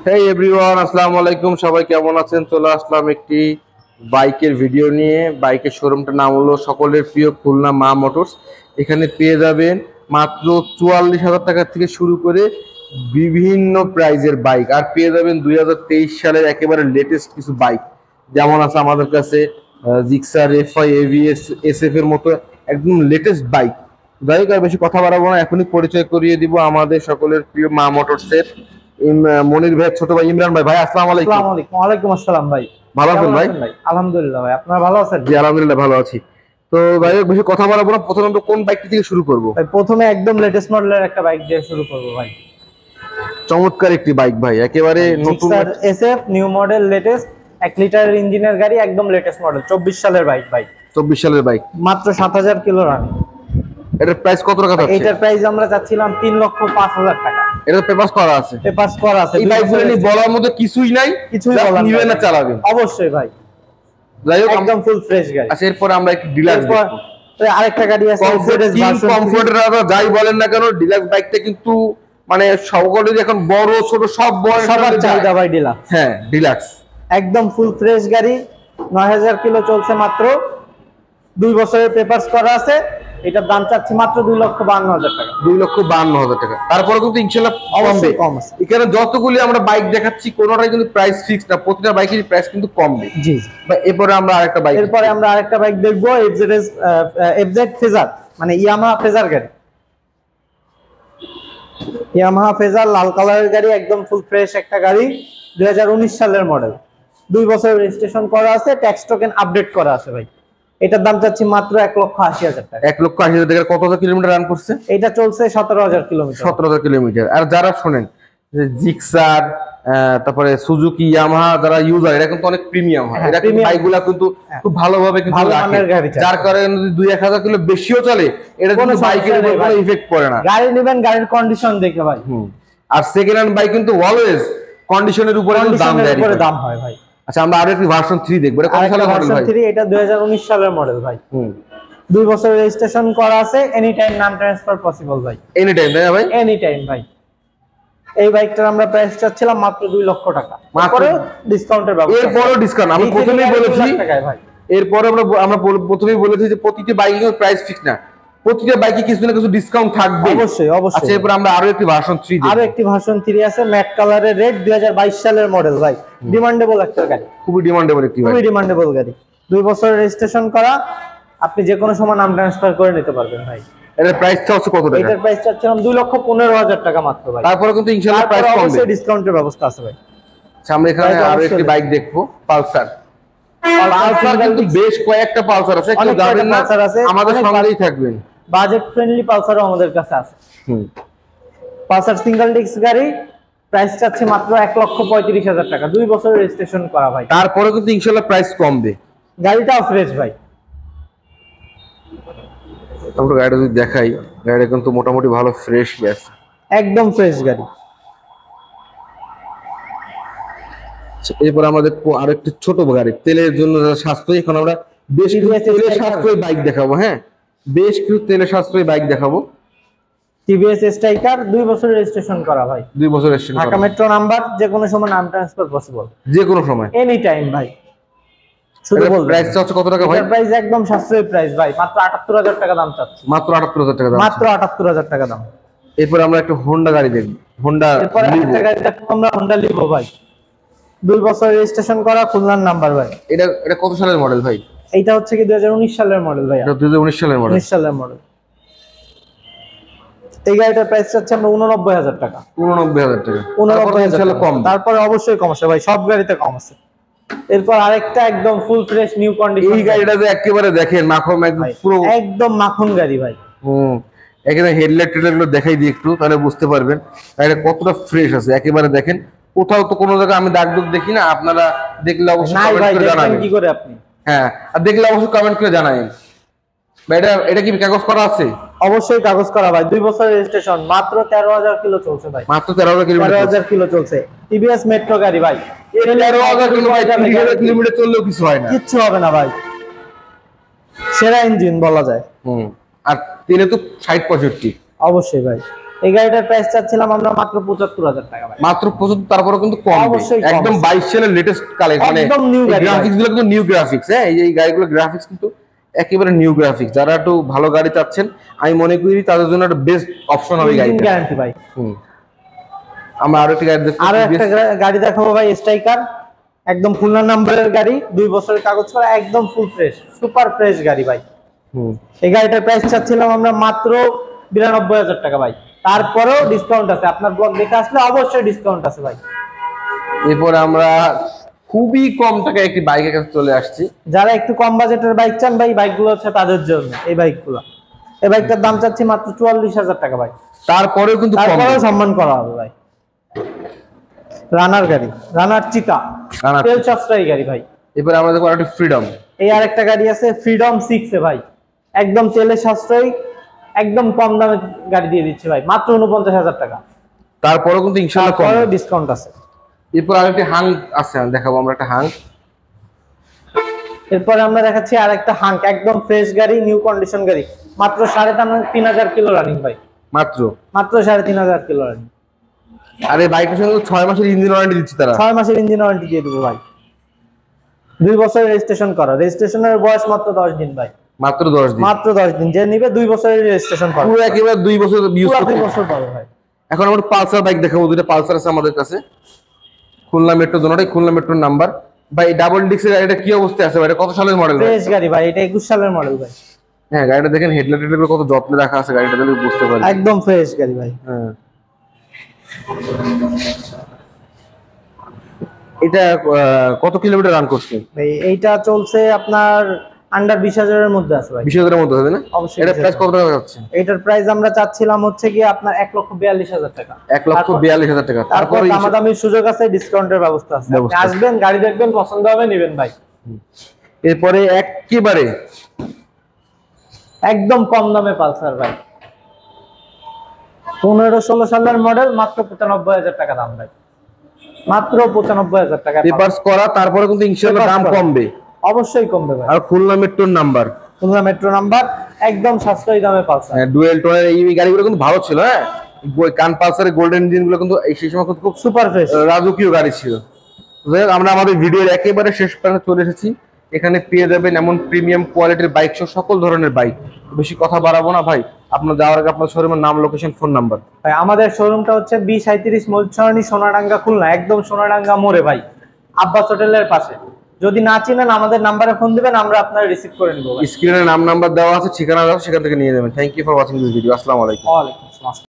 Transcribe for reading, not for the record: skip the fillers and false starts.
হেই everyone, আসসালামু আলাইকুম। সবাই কেমন আছেন? চলে আসলাম একটি বাইকের ভিডিও নিয়ে। বাইকের শোরুমটার নাম হলো সকলের প্রিয় খুলনা মা মোটরস। এখানে পেয়ে যাবেন মাত্র 44,000 টাকা থেকে শুরু করে বিভিন্ন প্রাইজের বাইক, আর পেয়ে যাবেন 2023 সালের একেবারে লেটেস্ট কিছু বাইক। যেমন আছে আমাদের কাছে জিক্সার, এফআই, এভিএস, এসএফ এর মতো একদম লেটেস্ট বাইক। যাই হোক, আর বেশি কথা বাড়াবো না, এখনই পরিচয় করিয়ে দিব আমাদের সকলের প্রিয় মা মোটরসের মনির ভাই, ছোট ভাই ইমরান ভাই। ভাই আসসালামু আলাইকুম। আসসালামু আলাইকুম। ওয়ালাইকুম আসসালাম ভাই। ভালো আছেন ভাই? আলহামদুলিল্লাহ ভাই, আপনারা ভালো আছেন? জি আলহামদুলিল্লাহ ভালো আছি। তো ভাই বেশি কথা বলবো না, প্রথমে আমরা কোন বাইকটি থেকে শুরু করব? ভাই প্রথমে একদম লেটেস্ট মডেলের একটা বাইক দিয়ে শুরু করব ভাই। চমৎকার একটি বাইক ভাই, একেবারে নতুন Gixxer SF new model, latest 1 লিটারের ইঞ্জিনের গাড়ি, একদম লেটেস্ট মডেল, 24 সালের বাইক ভাই। 24 সালের বাইক, মাত্র 7000 কিলো রান। এটার প্রাইস কত টাকা আছে? এটার প্রাইস আমরা চাচ্ছিলাম 3,05,000 টাকা। এটা পেপারস করা আছে? পেপারস করা আছে। এই বাইকগুলো নিয়ে বলার মতো কিছুই নাই, কিছুই বলার নাই, নিবেন না চালাবেন অবশ্যই ভাই। যাই হোক, একদম ফুল ফ্রেশ গাড়ি। আচ্ছা, এরপর আমরা একটু ডিলাক্স দেখব। আরেকটা গাড়ি আছে কমফোর্টের, যাই বলেন না কেন, ডিলাক্স বাইকটা কিন্তু মানে সকলেরই এখন বড় ছোট সব বয়স সবার চাহিদা ভাই ডিলাক্স। হ্যাঁ ডিলাক্স একদম ফুল ফ্রেশ গাড়ি, 9000 কিলো চলছে, মাত্র 2 বছরের পেপারস করা আছে। এটার দাম চাচ্ছি মাত্র 2,52,000 টাকা। 2,52,000 টাকা। তারপরে কিন্তু ইনশাআল্লাহ কমবে। কম আছে। এখানে যতগুলি আমরা বাইক দেখাচ্ছি কোনোটাই কিন্তু প্রাইস ফিক্সড না, প্রতিটা বাইকের প্রাইস কিন্তু কমবে। জি। এরপরে আমরা আরেকটা বাইক দেখবো, এফজেড ফেজার, মানে ইয়ামাহা ফেজার গাড়ি। ইয়ামাহা ফেজার লাল কালারের গাড়ি, একদম ফুল ফ্রেশ একটা গাড়ি, 2019 সালের মডেল, 2 বছরের রেজিস্ট্রেশন করা আছে, ট্যাক্স টোকেন আপডেট করা আছে ভাই। এটার দাম চাচ্ছি মাত্র 1,80,000 টাকা। 1,80,000 টাকা। কত কিলোমিটার রান করছে? এটা চলছে 17,000 কিলোমিটার। 17,000 কিলোমিটার। আর যারা শোনেন যে জিক্সার, তারপরে সুজুকি, ইয়ামাহা যারা ইউজার, এটা কিন্তু অনেক প্রিমিয়াম হয়। এটা কিন্তু বাইকগুলা কিন্তু খুব ভালোভাবে কিন্তু রাখে, যার কারণে যদি 2-1,000 কিলো বেশিও চলে, এটা কিন্তু বাইকের উপর কোনো ইফেক্ট পড়ে না। গাড়ি নেবেন গাড়ির কন্ডিশন দেখে ভাই। আর সেকেন্ড হ্যান্ড বাইক কিন্তু অলওয়েজ কন্ডিশনের উপরে দাম হয় ভাই। আচ্ছা, আমরা আরো একটি ভার্সন 3 দেখব। এটা কোন সালের মডেল ভাই? এটা 2019 সালের মডেল ভাই। 2 বছরের রেজিস্ট্রেশন করা আছে, এনি টাইম নাম ট্রান্সফার পসিবল ভাই। এনি টাইম তাই না ভাই? এনি টাইম ভাই। এই বাইকটার আমরা প্রাইস চাচ্ছিলাম মাত্র 2 লক্ষ টাকা, তারপরে ডিসকাউন্টের ব্যবস্থা। এরপরও ডিসকাউন্ট আমরা প্রথমেই বলেছি ভাই। এরপরে আমরা প্রথমেই বলেছি যে প্রতিটি বাইকের প্রাইস ফিক্স না, প্রতিটা বাইকে কিছু না কিছু ডিসকাউন্ট থাকবে অবশ্যই অবশ্যই। আচ্ছা, এরপর আমরা আরো একটি ভার্সন 3 দেখব। আরো একটি ভার্সন 3 আছে, ম্যাট কালারের, রেড, 2022 সালের মডেল ভাই। ডিমান্ডেবল একটা গাড়ি, খুবই ডিমান্ডেবল একটি খুবই ডিমান্ডেবল গাড়ি, 2 বছরের রেজিস্ট্রেশন করা, আপনি যে কোনো সময় নাম ট্রান্সফার করে নিতে পারবেন ভাই। এটার প্রাইসটা হচ্ছে কত টাকা? এটার প্রাইস চাচ্ছিলাম 2,15,000 টাকা মাত্র ভাই। তারপরে কিন্তু ইনশাআল্লাহ প্রাইস কমবে, অবশ্যই ডিসকাউন্টের ব্যবস্থা আছে ভাই। আমরা এখানে আরো একটি বাইক দেখবো, পালসার। পালসার কিন্তু বেশ কয়েকটা পালসার আছে, কেউ যাবেন না, আমাদের সঙ্গেই থাকবেন। বাজেট ফ্রেন্ডলি পালসারও আমাদের কাছে আছে। পালসার সিঙ্গেল ডিস্ক গাড়ি, প্রাইস চাচ্ছি মাত্র 1,35,000 টাকা, 2 বছরের রেজিস্ট্রেশন করা ভাই। তারপরে কিন্তু ইনশাআল্লাহ প্রাইস কমবে। গাড়িটাও ফ্রেশ ভাই। আমরা গাড়িটা যদি দেখাই, গাড়িটা কিন্তু মোটামুটি ভালো ফ্রেশ আছে, একদম ফ্রেশ গাড়ি। এরপর আমাদের আরেকটি ছোট গাড়ি, তেলের জন্য সাশ্রয়ী। এখন আমরা বেশ কিছু তেলের সাশ্রয়ী বাইক দেখাবো। হ্যাঁ, বেশ কিছু তেলের সাশ্রয়ী বাইক দেখাবো। টিভিএস স্ট্রাইকার, 2 বছরের রেজিস্ট্রেশন করা ভাই, 2 বছরের রেজিস্ট্রেশন, ঢাকা মেট্রো নাম্বার, যে কোনো সময় নাম ট্রান্সফার পসিবল, যে কোনো সময়, এনি টাইম ভাই। শুধু বলবেন প্রাইসটা হচ্ছে কত টাকা ভাই? প্রাইস একদম সাশ্রয়ী প্রাইস ভাই, মাত্র 78,000 টাকা দাম চাচ্ছি। মাত্র 78,000 টাকা দাম, মাত্র 78,000 টাকা দাম। এরপর আমরা একটা হোন্ডা গাড়ি দেখব, হোন্ডা লিভো। আমরা হোন্ডা লিভো ভাই, 2 বছরের রেজিস্ট্রেশন করা, খুলনার নাম্বার ভাই। এটা কত সালের মডেল ভাই? এইটা হচ্ছে কি 2019 সালের মডেল ভাই। এটা 2019 সালের মডেল। 19 সালের মডেল। এই গাড়িটার প্রাইস চাচ্ছি আমরা 89,000 টাকা। 89,000 টাকা। 89,000 কম, তারপরে অবশ্যই কম আছে ভাই, সব গাড়িতে কম আছে। এরপর আরেকটা একদম ফুল ফ্রেশ নিউ কন্ডিশন। এই গাড়িটা যে একেবারে দেখেন মাখন, পুরো একদম মাখন গাড়ি ভাই। এখানে হেডলাইট টেডলাইট দেখাই দিই একটু, তাহলে বুঝতে পারবেন গাড়িটা কতটা ফ্রেশ আছে। একেবারে দেখেন, কোথাও তো কোনো জায়গায় আমি দাগ দুগ দেখি না, আপনারা দেখলে অবশ্যই কমেন্ট করে জানাবেন। কি করে আপনি? হ্যাঁ, আর দেখলে অবশ্যই কমেন্ট করে জানাবেন। এটা কি কাগজ করা আছে? অবশ্যই কাগজ করা ভাই, 2 বছরের রেজিস্ট্রেশন, মাত্র 13,000 কিলো চলছে ভাই। মাত্র 13,000 কিলো চলছে, টিভিএস মেট্রো গাড়ি ভাই। 13,000 কিলো ভাই, 30,000 কিলোমিটার চললেও কিছু হয় না, কিচ্ছু হবে না ভাই, সেরা ইঞ্জিন বলা যায়। আর তেলে তো 60-65। অবশ্যই ভাই। এই গাড়িটার প্রাইস চাচ্ছিলাম আমরা মাত্র ৭৫,০০০ টাকা ভাই। মাত্র 75, তারপরে কিন্তু কম অবশ্যই কম একদম আছে। 22 সালের লেটেস্ট কালেকশন, মানে একদম new গাড়ি গ্রাফিক্স গুলো কিন্তু নিউ গ্রাফিক্স। হ্যাঁ, এই গাড়িগুলো গ্রাফিক্স কিন্তু একেবারে নিউ গ্রাফিক্স। যারা একটু ভালো গাড়ি চাচ্ছেন আমি মনে করি তাদের জন্য একটা বেস্ট অপশন হবে এই গাড়িটা। গ্যারান্টি ভাই। আমরা আরো একটা গাড়ি দেখব, আরো একটা গাড়ি দেখাবো ভাই, স্ট্রাইকার। একদম খুলনা নাম্বারের গাড়ি, 2 বছরের কাগজ করা, একদম ফুল ফ্রেশ, সুপার ফ্রেশ গাড়ি ভাই। এই গাড়িটার প্রাইস চাচ্ছিলাম আমরা মাত্র ৯২,০০০ টাকা ভাই। তারপরেও ডিসকাউন্ট আছে, আপনার ব্লগ দেখে আসলে অবশ্যই ডিসকাউন্ট আছে ভাই। এরপর আমরা খুবই কম টাকায় একটি বাইকের কাছে চলে আসছি। যারা একটু কম বাজেটের বাইক চান ভাই, বাইকগুলো হচ্ছে তাদের জন্য এই বাইকগুলো। এই বাইকটার দাম চাচ্ছি মাত্র ৪৪,০০০ টাকা ভাই। তারপরেও কিন্তু তারপরেও সম্মান করা হবে ভাই। রানার গাড়ি, রানার চিতা, তেল সাশ্রয়ী গাড়ি ভাই। এরপর আমরা দেখবো আরেকটি ফ্রিডম। এই আরেকটা গাড়ি আছে ফ্রিডম 6 এ ভাই, একদম তেলে সাশ্রয়ী, একদম কম দামে গাড়ি দিয়ে দিচ্ছে ভাই, মাত্র ৪৯,০০০ টাকা। তারপরেও কিন্তু ইনশাআল্লাহ কম ডিসকাউন্ট আছে। এরপর আরেকটি হাং আছে, দেখাবো আমরা একটা হাং। এরপরে আমরা দেখাচ্ছি আরেকটা হাং, একদম ফ্রেশ গাড়ি, নিউ কন্ডিশন গাড়ি, মাত্র ৩,৫০০ কিলো রানিং ভাই। মাত্র ৩,৫০০ কিলো রানিং। আরে বাইকের সঙ্গে ৬ মাসের ইঞ্জিন ওয়ারেন্টি দিচ্ছে তারা। ৬ মাসের ইঞ্জিন ওয়ারেন্টি দিয়ে দেবো ভাই। 2 বছরের রেজিস্ট্রেশন করা, রেজিস্ট্রেশনের বয়স মাত্র 10 দিন ভাই। মাত্র 10 দিন, মাত্র 10 দিন। যে নিবে 2 বছরের রেজিস্ট্রেশন করা, পুরো একেবারে 2 বছর ইউজ করতে, 2 বছর পাবে ভাই। এখন আমরা পালসার বাইক দেখাবো, দুটো পালসার আছে আমাদের কাছে, খুলনা মেট্রো, দুটোটাই খুলনা মেট্রোর নাম্বার ভাই। ডাবল ডিক্সের গাড়িটা কি অবস্থায় আছে ভাই? এটা কত সালের মডেল ভাই? ফ্রেশ গাড়ি ভাই, এটা 21 সালের মডেল ভাই। হ্যাঁ, গাড়িটা দেখেন, হেডলাইট টেডলাইট কত যত্নে রাখা আছে, গাড়িটা দেখলে বুঝতে পারবেন একদম ফ্রেশ গাড়ি ভাই। হ্যাঁ, এটা কত কিলোমিটার রান করছে ভাই এইটা চলছে আপনার আন্ডার 20,000 এর মধ্যে আছে ভাই। 20,000 এর মধ্যে হবে না? অবশ্যই। এটা প্রাইস কত টাকা যাচ্ছে? এটার প্রাইস আমরা চাচ্ছিলাম হচ্ছে কি আপনার ১,৪২,০০০ টাকা। ১,৪২,০০০ টাকা। তারপর দামাদামির সুযোগ আছে, ডিসকাউন্টের ব্যবস্থা আছে। আপনি আসবেন, গাড়ি দেখবেন, পছন্দ হবে, নেবেন ভাই। এরপরে একেবারে একদম কম দামে পালসার ভাই, 15-16 সালের মডেল, মাত্র ৯৫,০০০ টাকা দাম ভাই, মাত্র ৯৫,০০০ টাকা। পেপারস করা, তারপরে কিন্তু ইনশাআল্লাহ দাম কমবে, অবশ্যই কমবে ভাই। আর খুলনা মেট্রোর নাম্বার, খুলনা মেট্রো নাম্বার, একদম সাশ্রয়ী দামে পালসার। হ্যাঁ, ডুয়েল টোনের এই গাড়িগুলো কিন্তু ভালো ছিল। হ্যাঁ, কান পালসারের গোল্ডেন ইঞ্জিন গুলো কিন্তু সেই সময় খুব সুপার ফ্রেশ রাজকীয় গাড়ি ছিল। যাই হোক, আমরা আমাদের ভিডিওর একেবারে শেষ প্রান্তে চলে এসেছি। এখানে পেয়ে যাবেন এমন প্রিমিয়াম কোয়ালিটির বাইক সহ সকল ধরনের বাইক। বেশি কথা বাড়াবো না ভাই, আপনার যাওয়ার আগে আপনার শোরুমের নাম, লোকেশন, ফোন নাম্বার। ভাই আমাদের শোরুমটা হচ্ছে B37 মজুদ সোনাডাঙ্গা খুলনা, একদম সোনাডাঙ্গা মোড়ে ভাই, আব্বাস হোটেলের পাশে। যদি না চিনেন আমাদের নাম্বারে ফোন দিবেন, আমরা আপনার রিসিভ করে নেব। স্ক্রিনে নাম নাম্বার দেওয়া আছে, ঠিকানা দেওয়া, সেখান থেকে নিয়ে নেবেন। Thank you for watching this video. আসসালামু আলাইকুম। ওয়ালাইকুম আসসালাম।